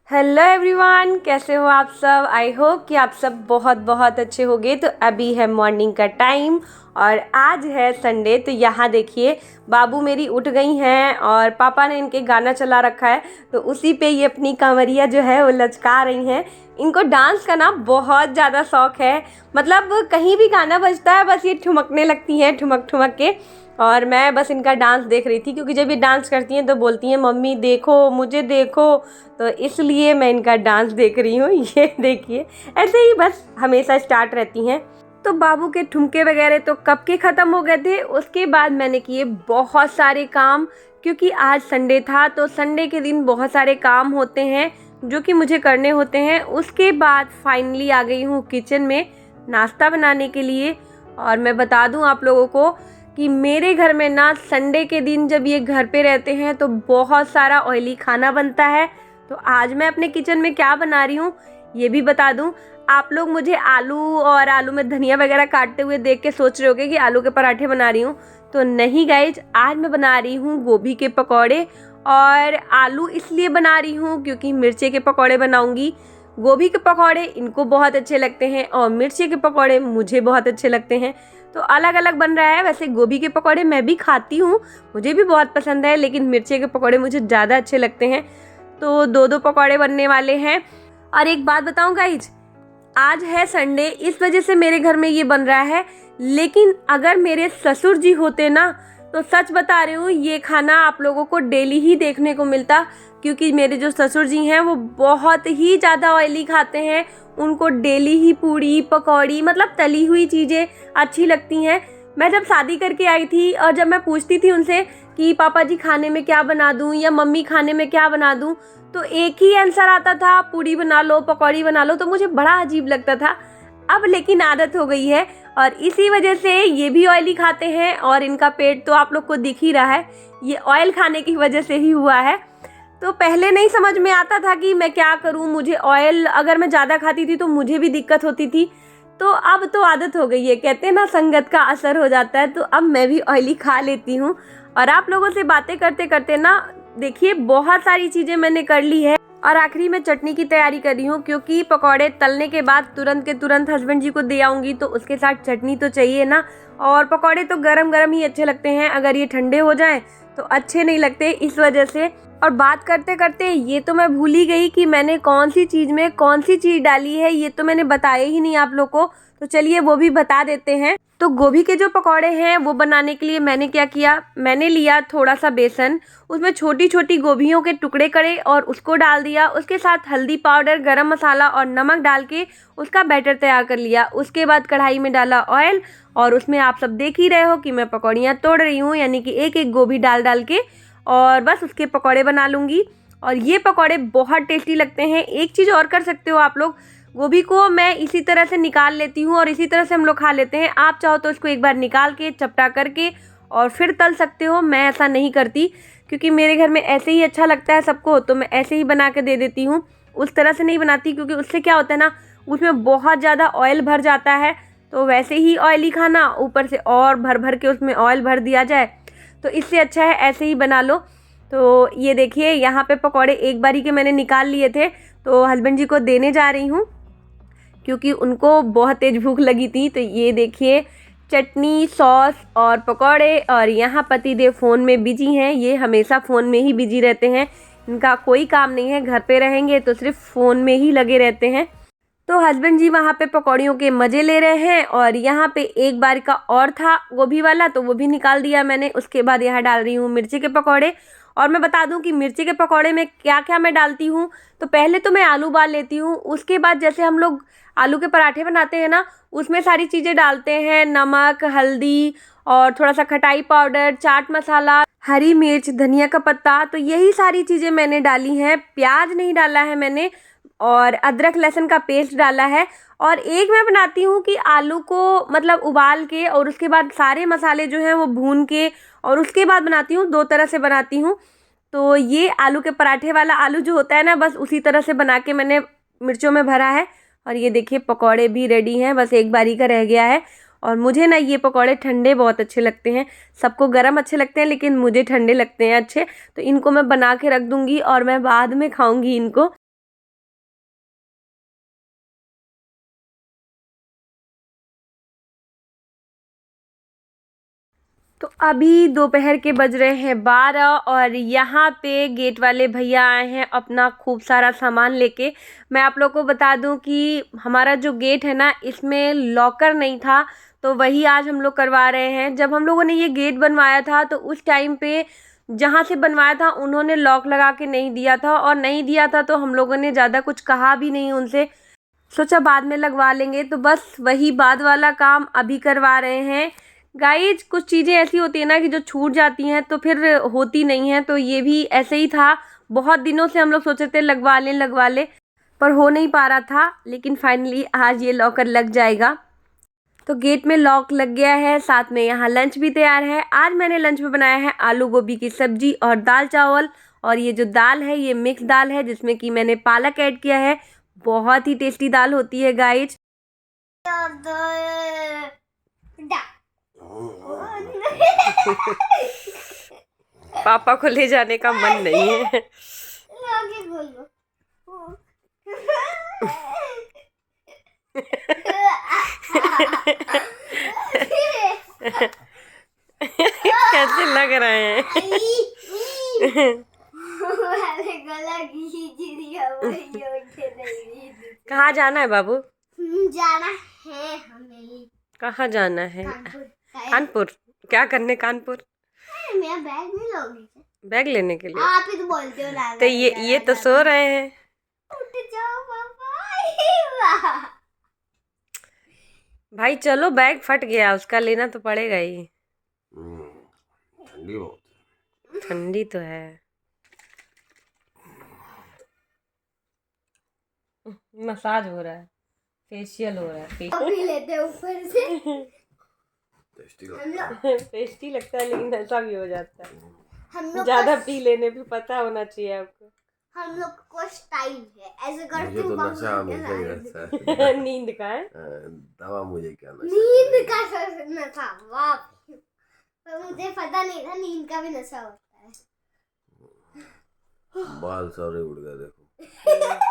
Hello everyone, कैसे हो आप सब। आई होप कि आप सब बहुत बहुत अच्छे होंगे। तो अभी है मॉर्निंग का टाइम और आज है संडे। तो यहाँ देखिए बाबू मेरी उठ गई हैं और पापा ने इनके गाना चला रखा है, तो उसी पे ये अपनी कमरिया जो है वो लचका रही हैं। इनको डांस का ना बहुत ज़्यादा शौक़ है, मतलब कहीं भी गाना बजता है बस ये ठुमकने लगती हैं ठुमक ठुमक के। और मैं बस इनका डांस देख रही थी, क्योंकि जब ये डांस करती हैं तो बोलती हैं मम्मी देखो मुझे देखो, तो इसलिए मैं इनका डांस देख रही हूँ। ये देखिए ऐसे ही बस हमेशा स्टार्ट रहती हैं। तो बाबू के ठुमके वगैरह तो कब के ख़त्म हो गए थे। उसके बाद मैंने किए बहुत सारे काम, क्योंकि आज संडे था। तो संडे के दिन बहुत सारे काम होते हैं जो कि मुझे करने होते हैं। उसके बाद फाइनली आ गई हूँ किचन में नाश्ता बनाने के लिए। और मैं बता दूँ आप लोगों को कि मेरे घर में ना संडे के दिन जब ये घर पे रहते हैं तो बहुत सारा ऑयली खाना बनता है। तो आज मैं अपने किचन में क्या बना रही हूँ ये भी बता दूँ। आप लोग मुझे आलू में धनिया वगैरह काटते हुए देख के सोच रहे होगे कि आलू के पराठे बना रही हूँ, तो नहीं गाइज, आज मैं बना रही हूँ गोभी के पकौड़े। और आलू इसलिए बना रही हूँ क्योंकि मिर्चे के पकौड़े बनाऊँगी। गोभी के पकौड़े इनको बहुत अच्छे लगते हैं और मिर्ची के पकौड़े मुझे बहुत अच्छे लगते हैं, तो अलग अलग बन रहा है। वैसे गोभी के पकौड़े मैं भी खाती हूँ, मुझे भी बहुत पसंद है, लेकिन मिर्ची के पकौड़े मुझे ज़्यादा अच्छे लगते हैं। तो दो दो पकौड़े बनने वाले हैं। और एक बात बताऊँ गाइज, आज है संडे, इस वजह से मेरे घर में ये बन रहा है। लेकिन अगर मेरे ससुर जी होते ना, तो सच बता रही हूँ ये खाना आप लोगों को डेली ही देखने को मिलता। क्योंकि मेरे जो ससुर जी हैं वो बहुत ही ज़्यादा ऑयली खाते हैं। उनको डेली ही पूड़ी पकौड़ी मतलब तली हुई चीज़ें अच्छी लगती हैं। मैं जब शादी करके आई थी और जब मैं पूछती थी उनसे कि पापा जी खाने में क्या बना दूँ या मम्मी खाने में क्या बना दूँ, तो एक ही आंसर आता था, पूड़ी बना लो पकौड़ी बना लो। तो मुझे बड़ा अजीब लगता था। अब लेकिन आदत हो गई है और इसी वजह से ये भी ऑयली खाते हैं और इनका पेट तो आप लोग को दिख ही रहा है, ये ऑयल खाने की वजह से ही हुआ है। तो पहले नहीं समझ में आता था कि मैं क्या करूं, मुझे ऑयल अगर मैं ज़्यादा खाती थी तो मुझे भी दिक्कत होती थी। तो अब तो आदत हो गई है, कहते हैं ना संगत का असर हो जाता है। तो अब मैं भी ऑयली खा लेती हूँ। और आप लोगों से बातें करते करते ना देखिए बहुत सारी चीज़ें मैंने कर ली है। और आखिरी में चटनी की तैयारी कर रही हूँ, क्योंकि पकौड़े तलने के बाद तुरंत के तुरंत हस्बैंड जी को दे आऊँगी, तो उसके साथ चटनी तो चाहिए ना। और पकौड़े तो गरम गरम ही अच्छे लगते हैं, अगर ये ठंडे हो जाएं तो अच्छे नहीं लगते, इस वजह से। और बात करते करते ये तो मैं भूल ही गई कि मैंने कौन सी चीज़ में कौन सी चीज़ डाली है, ये तो मैंने बताया ही नहीं आप लोग को। तो चलिए वो भी बता देते हैं। तो गोभी के जो पकौड़े हैं वो बनाने के लिए मैंने क्या किया, मैंने लिया थोड़ा सा बेसन, उसमें छोटी छोटी गोभियों के टुकड़े करे और उसको डाल दिया। उसके साथ हल्दी पाउडर, गरम मसाला और नमक डाल के उसका बैटर तैयार कर लिया। उसके बाद कढ़ाई में डाला ऑयल और उसमें आप सब देख ही रहे हो कि मैं पकौड़ियाँ तोड़ रही हूँ, यानी कि एक एक गोभी डाल डाल के, और बस उसके पकौड़े बना लूँगी। और ये पकौड़े बहुत टेस्टी लगते हैं। एक चीज़ और कर सकते हो आप लोग, गोभी को मैं इसी तरह से निकाल लेती हूँ और इसी तरह से हम लोग खा लेते हैं। आप चाहो तो इसको एक बार निकाल के चपटा करके और फिर तल सकते हो। मैं ऐसा नहीं करती, क्योंकि मेरे घर में ऐसे ही अच्छा लगता है सबको, तो मैं ऐसे ही बना के दे देती हूँ। उस तरह से नहीं बनाती, क्योंकि उससे क्या होता है ना, उसमें बहुत ज़्यादा ऑयल भर जाता है। तो वैसे ही ऑयली खाना, ऊपर से और भर भर के उसमें ऑयल भर दिया जाए, तो इससे अच्छा है ऐसे ही बना लो। तो ये देखिए यहाँ पे पकौड़े एक बारी के मैंने निकाल लिए थे, तो हस्बैंड जी को देने जा रही हूँ, क्योंकि उनको बहुत तेज़ भूख लगी थी। तो ये देखिए चटनी, सॉस और पकौड़े। और यहाँ पतिदेव फ़ोन में बिजी हैं, ये हमेशा फ़ोन में ही बिजी रहते हैं, इनका कोई काम नहीं है, घर पे रहेंगे तो सिर्फ फ़ोन में ही लगे रहते हैं। तो हस्बैंड जी वहाँ पे पकौड़ियों के मज़े ले रहे हैं। और यहाँ पे एक बार का और था गोभी वाला, तो वो भी निकाल दिया मैंने। उसके बाद यहाँ डाल रही हूँ मिर्ची के पकौड़े। और मैं बता दूँ कि मिर्ची के पकौड़े में क्या क्या मैं डालती हूँ। तो पहले तो मैं आलू उबाल लेती हूँ, उसके बाद जैसे हम लोग आलू के पराठे बनाते हैं ना, उसमें सारी चीज़ें डालते हैं, नमक, हल्दी और थोड़ा सा खटाई पाउडर, चाट मसाला, हरी मिर्च, धनिया का पत्ता। तो यही सारी चीज़ें मैंने डाली हैं, प्याज नहीं डाला है मैंने, और अदरक लहसुन का पेस्ट डाला है। और एक मैं बनाती हूँ कि आलू को मतलब उबाल के और उसके बाद सारे मसाले जो हैं वो भून के और उसके बाद बनाती हूँ, दो तरह से बनाती हूँ। तो ये आलू के पराठे वाला आलू जो होता है ना, बस उसी तरह से बना के मैंने मिर्चों में भरा है। और ये देखिए पकौड़े भी रेडी हैं, बस एक बारी का रह गया है। और मुझे ना ये पकौड़े ठंडे बहुत अच्छे लगते हैं, सबको गरम अच्छे लगते हैं लेकिन मुझे ठंडे लगते हैं अच्छे। तो इनको मैं बना के रख दूँगी और मैं बाद में खाऊँगी इनको। तो अभी दोपहर के बज रहे हैं 12 और यहाँ पे गेट वाले भैया आए हैं अपना खूब सारा सामान लेके। मैं आप लोग को बता दूं कि हमारा जो गेट है ना, इसमें लॉकर नहीं था, तो वही आज हम लोग करवा रहे हैं। जब हम लोगों ने ये गेट बनवाया था तो उस टाइम पे जहाँ से बनवाया था उन्होंने लॉक लगा के नहीं दिया था, और नहीं दिया था तो हम लोगों ने ज़्यादा कुछ कहा भी नहीं उनसे, सोचा बाद में लगवा लेंगे। तो बस वही बाद वाला काम अभी करवा रहे हैं। गाइज कुछ चीज़ें ऐसी होती है ना कि जो छूट जाती हैं तो फिर होती नहीं है, तो ये भी ऐसे ही था। बहुत दिनों से हम लोग सोचे थे लगवा लें पर हो नहीं पा रहा था, लेकिन फाइनली आज ये लॉकर लग जाएगा। तो गेट में लॉक लग गया है, साथ में यहाँ लंच भी तैयार है। आज मैंने लंच में बनाया है आलू गोभी की सब्जी और दाल चावल, और ये जो दाल है ये मिक्स दाल है जिसमें कि मैंने पालक ऐड किया है। बहुत ही टेस्टी दाल होती है गाइज। पापा को ले जाने का मन नहीं है। कैसे लग रहे हैं? कहाँ जाना है बाबू? जाना है हमें। कहाँ जाना है? कानपुर। क्या करने कानपुर? मेरा बैग नहीं लोगी? बैग लेने के लिए। आप ही तो बोलते हो ना। तो ये तो सो रहे हैं। उठ जाओ पापा। भाई चलो, बैग फट गया, उसका लेना तो पड़ेगा ही। ठंडी बहुत है। ठंडी तो है। मसाज हो रहा है, फेशियल हो रहा है। अभी लेते हैं ऊपर से। टेस्टी लगता है लेकिन ऐसा भी हो जाता है। हम लोग ज्यादा पी लेने पे पता होना चाहिए आपको। हम लोग को स्टाइल है, ऐसे करते मुझे तो हुए नशा हमेशा ही रहता है। नींद का है। दवा मुझे क्या नशा। नींद का नशा, वाह। पर मुझे पता नहीं था नींद का भी नशा होता है। बाल सारे उड़ गए देखो।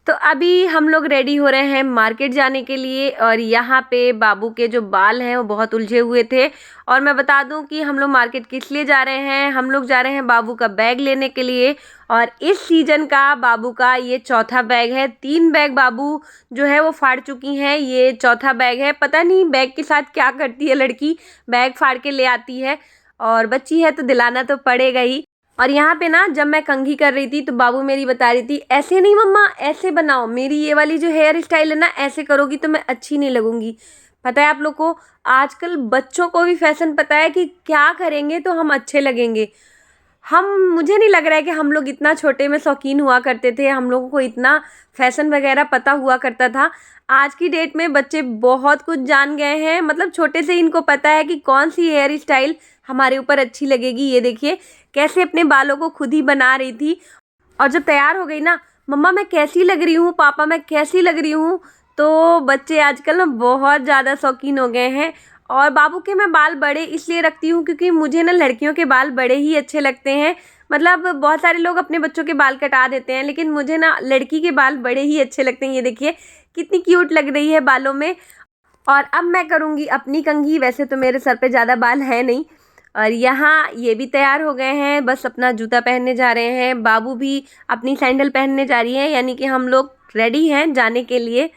तो अभी हम लोग रेडी हो रहे हैं मार्केट जाने के लिए, और यहाँ पे बाबू के जो बाल हैं वो बहुत उलझे हुए थे। और मैं बता दूं कि हम लोग मार्केट किस लिए जा रहे हैं। हम लोग जा रहे हैं बाबू का बैग लेने के लिए, और इस सीज़न का बाबू का ये चौथा बैग है। 3 बैग बाबू जो है वो फाड़ चुकी हैं, ये चौथा बैग है। पता नहीं बैग के साथ क्या करती है लड़की, बैग फाड़ के ले आती है, और बच्ची है तो दिलाना तो पड़ेगा ही। और यहाँ पे ना जब मैं कंघी कर रही थी तो बाबू मेरी बता रही थी, ऐसे नहीं मम्मा, ऐसे बनाओ, मेरी ये वाली जो हेयर स्टाइल है ना, ऐसे करोगी तो मैं अच्छी नहीं लगूंगी। पता है आप लोग को, आजकल बच्चों को भी फैशन पता है कि क्या करेंगे तो हम अच्छे लगेंगे। मुझे नहीं लग रहा है कि हम लोग इतना छोटे में शौकीन हुआ करते थे, हम लोगों को इतना फैशन वगैरह पता हुआ करता था। आज की डेट में बच्चे बहुत कुछ जान गए हैं, मतलब छोटे से इनको पता है कि कौन सी हेयर स्टाइल हमारे ऊपर अच्छी लगेगी। ये देखिए कैसे अपने बालों को खुद ही बना रही थी, और जब तैयार हो गई ना, मम्मा मैं कैसी लग रही हूँ, पापा मैं कैसी लग रही हूँ, तो बच्चे आजकल ना बहुत ज़्यादा शौकीन हो गए हैं। और बाबू के मैं बाल बड़े इसलिए रखती हूँ क्योंकि मुझे ना लड़कियों के बाल बड़े ही अच्छे लगते हैं। मतलब बहुत सारे लोग अपने बच्चों के बाल कटा देते हैं, लेकिन मुझे ना लड़की के बाल बड़े ही अच्छे लगते हैं। ये देखिए कितनी क्यूट लग रही है बालों में। और अब मैं करूँगी अपनी कंघी। वैसे तो मेरे सर पे ज़्यादा बाल है नहीं। और यहाँ ये भी तैयार हो गए हैं, बस अपना जूता पहनने जा रहे हैं। बाबू भी अपनी सैंडल पहनने जा रही है, यानी कि हम लोग रेडी हैं जाने के लिए।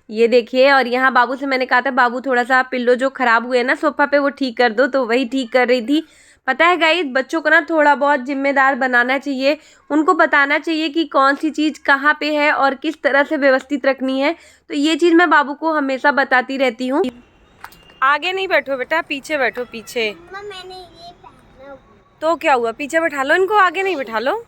ये देखिए, और यहाँ बाबू से मैंने कहा था बाबू थोड़ा सा पिल्लो जो ख़राब हुए ना सोफ़ा पे वो ठीक कर दो, तो वही ठीक कर रही थी। पता है गाइस, बच्चों को ना थोड़ा बहुत जिम्मेदार बनाना चाहिए, उनको बताना चाहिए कि कौन सी चीज़ कहाँ पे है और किस तरह से व्यवस्थित रखनी है। तो ये चीज़ मैं बाबू को हमेशा बताती रहती हूँ। आगे नहीं बैठो बेटा, पीछे बैठो, पीछे। मैंने ये पहना हुआ। तो क्या हुआ, पीछे बैठा लो इनको, आगे नहीं बैठा लो।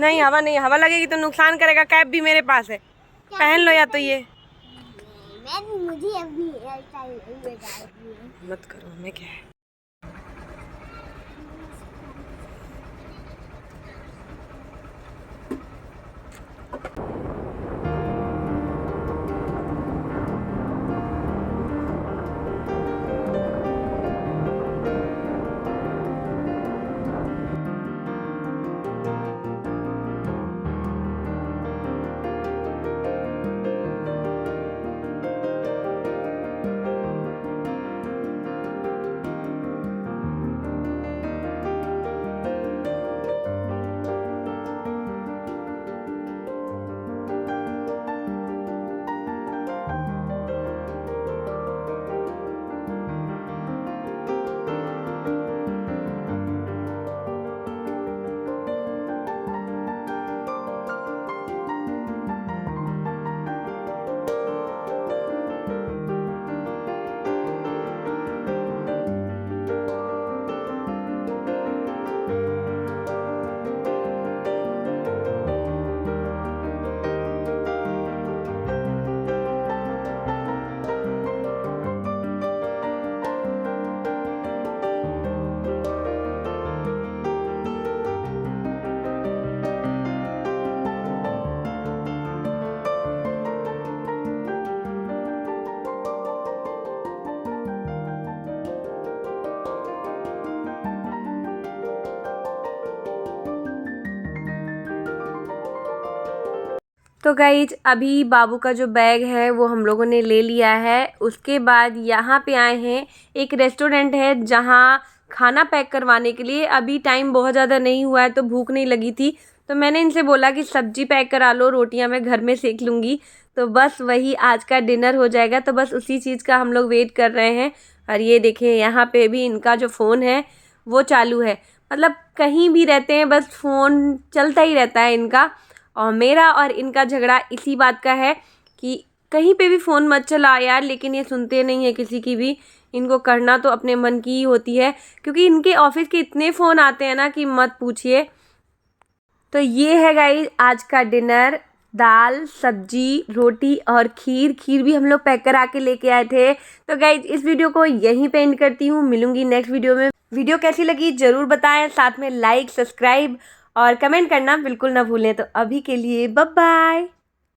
नहीं, हवा लगेगी तो नुकसान करेगा। कैप भी मेरे पास है, पहन लो या तो ये। मुझे अपनी हेयर स्टाइल मत करो, हमें क्या है। तो गाइज अभी बाबू का जो बैग है वो हम लोगों ने ले लिया है। उसके बाद यहाँ पे आए हैं, एक रेस्टोरेंट है जहाँ खाना पैक करवाने के लिए। अभी टाइम बहुत ज़्यादा नहीं हुआ है तो भूख नहीं लगी थी, तो मैंने इनसे बोला कि सब्जी पैक करा लो, रोटियाँ मैं घर में सेक लूँगी। तो बस वही आज का डिनर हो जाएगा, तो बस उसी चीज़ का हम लोग वेट कर रहे हैं। और ये देखिए यहाँ पे भी इनका जो फ़ोन है वो चालू है, मतलब कहीं भी रहते हैं बस फ़ोन चलता ही रहता है इनका। और मेरा और इनका झगड़ा इसी बात का है कि कहीं पे भी फ़ोन मत चला यार, लेकिन ये सुनते नहीं है किसी की भी। इनको करना तो अपने मन की ही होती है, क्योंकि इनके ऑफिस के इतने फ़ोन आते हैं ना कि मत पूछिए। तो ये है गाइस आज का डिनर, दाल सब्जी रोटी और खीर। खीर भी हम लोग पैक करा के लेके आए थे। तो गाइस इस वीडियो को यहीं पे एंड करती हूँ, मिलूंगी नेक्स्ट वीडियो में। वीडियो कैसी लगी ज़रूर बताएं, साथ में लाइक सब्सक्राइब और कमेंट करना बिल्कुल ना भूलें। तो अभी के लिए बाय बाय।